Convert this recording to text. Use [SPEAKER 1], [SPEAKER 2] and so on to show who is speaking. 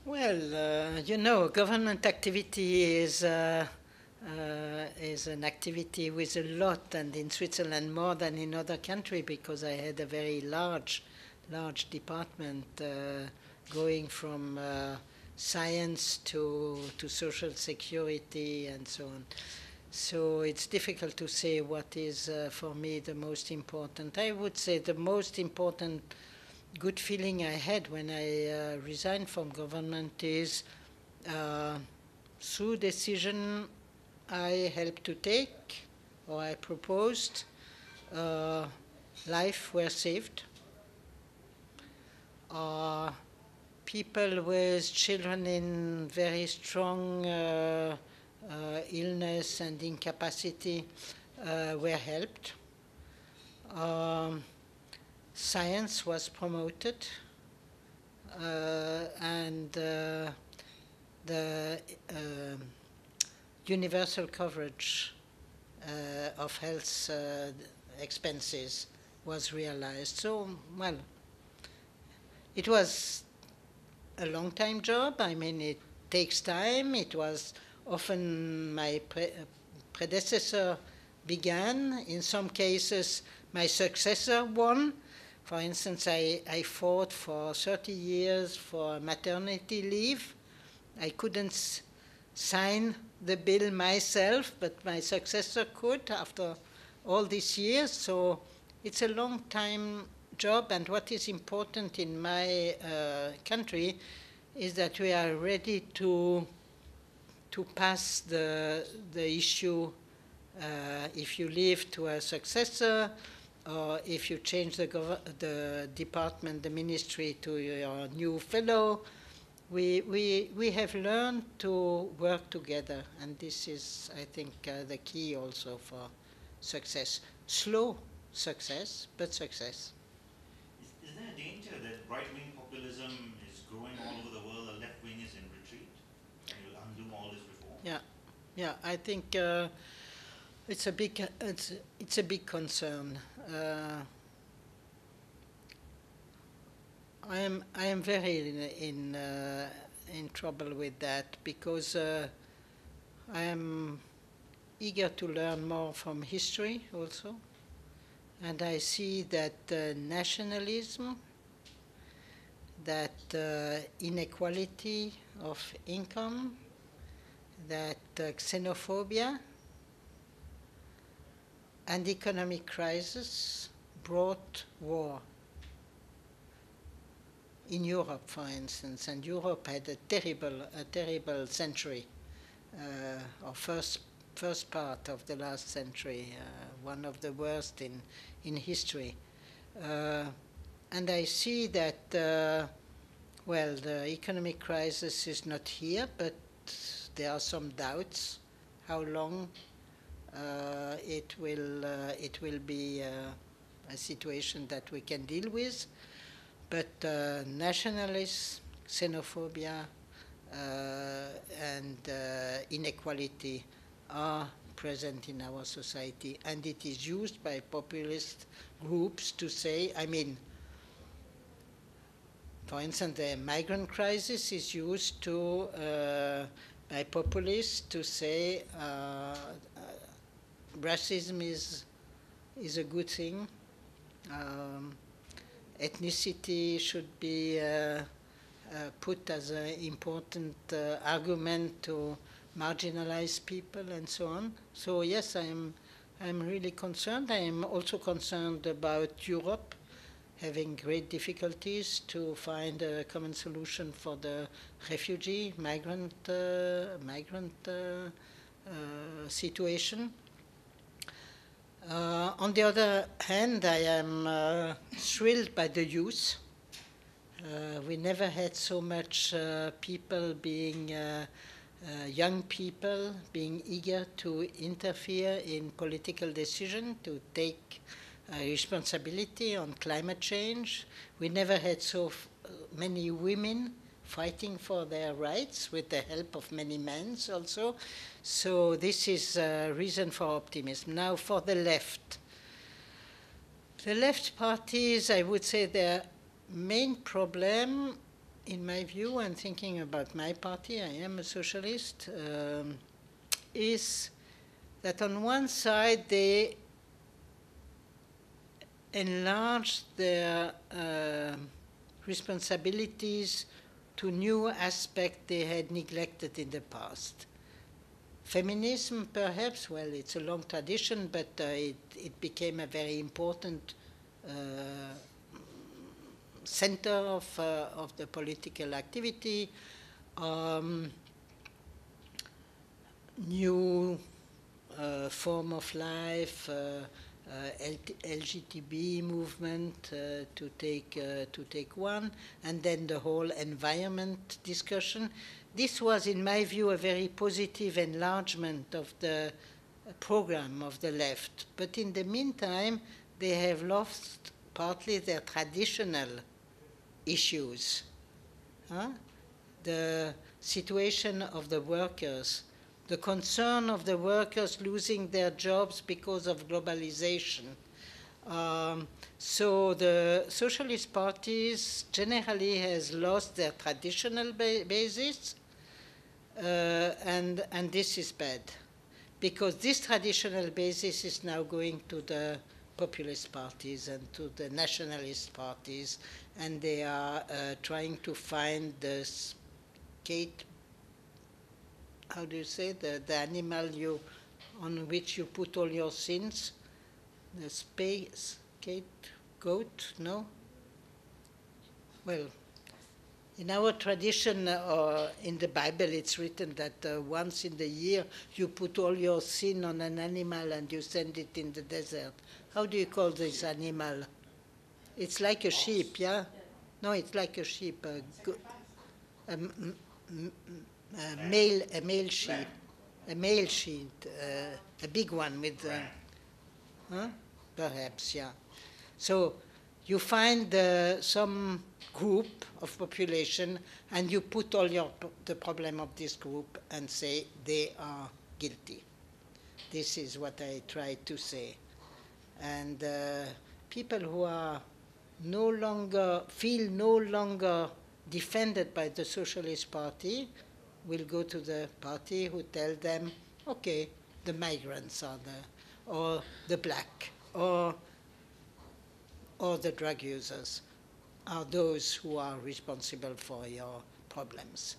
[SPEAKER 1] Well, you know, government activity is an activity with a lot, and in Switzerland more than in other countries, because I had a very large department going from science to social security and so on. So it's difficult to say what is for me the most important. I would say the most important good feeling I had when I resigned from government is uh, through decision I helped to take or I proposed, uh, life were saved. People with children in very strong illness and incapacity were helped. Um, Science was promoted, and the universal coverage of health expenses was realized. So, well, it was a long time job. I mean, it takes time. It was often my predecessor began. In some cases, my successor won. For instance, I fought for 30 years for maternity leave. I couldn't sign the bill myself, but my successor could after all these years. So it's a long time job, and what is important in my country is that we are ready to pass the issue if you leave to a successor, or if you change the department, the ministry to your new fellow. We have learned to work together, and this is, I think, the key also for success. Slow success, but success.
[SPEAKER 2] Is there a danger that right-wing populism is growing all over the world, the left wing is in retreat, and will undo all this reform?
[SPEAKER 1] Yeah, I think it's a big concern. I am very in trouble with that, because I am eager to learn more from history also, and I see that nationalism, that inequality of income, that xenophobia and economic crisis brought war. In Europe, for instance, and Europe had a terrible century, or first part of the last century, one of the worst in history. And I see that, well, the economic crisis is not here, but there are some doubts how long it will be a situation that we can deal with. But nationalism, xenophobia, and inequality are present in our society, and it is used by populist groups to say, I mean, for instance, the migrant crisis is used by populists to say racism is a good thing. Ethnicity should be put as an important argument to marginalize people and so on. So yes, I'm really concerned. I am also concerned about Europe having great difficulties to find a common solution for the refugee migrant situation. On the other hand, I am thrilled by the youth. We never had so much people being, young people being eager to interfere in political decision, to take responsibility on climate change. We never had so many women fighting for their rights with the help of many men also. So this is a reason for optimism. Now for the left. The left parties, I would say their main problem in my view, and thinking about my party, I am a socialist, is that on one side they enlarged their responsibilities to new aspects they had neglected in the past. Feminism, perhaps, well, it's a long tradition, but it became a very important center of the political activity. New form of life, LGTB movement to take one, and then the whole environment discussion. This was, in my view, a very positive enlargement of the program of the left. But in the meantime, they have lost partly their traditional issues. The situation of the workers, the concern of the workers losing their jobs because of globalization. So the socialist parties generally has lost their traditional basis, and this is bad, because this traditional basis is now going to the populist parties and to the nationalist parties, and they are trying to find the how do you say, the animal on which you put all your sins, the scapegoat, no? Well, in our tradition, in the Bible, it's written that once in the year you put all your sin on an animal and you send it in the desert. How do you call this animal? It's like a sheep, yeah? No, it's like a sheep. A male sheep, a big one with, perhaps, yeah. So you find some group of population and you put all the problem of this group and say they are guilty. This is what I try to say. And people who are feel no longer defended by the Socialist Party will go to the party who tell them, okay, the migrants are or the black, or the drug users are those who are responsible for your problems.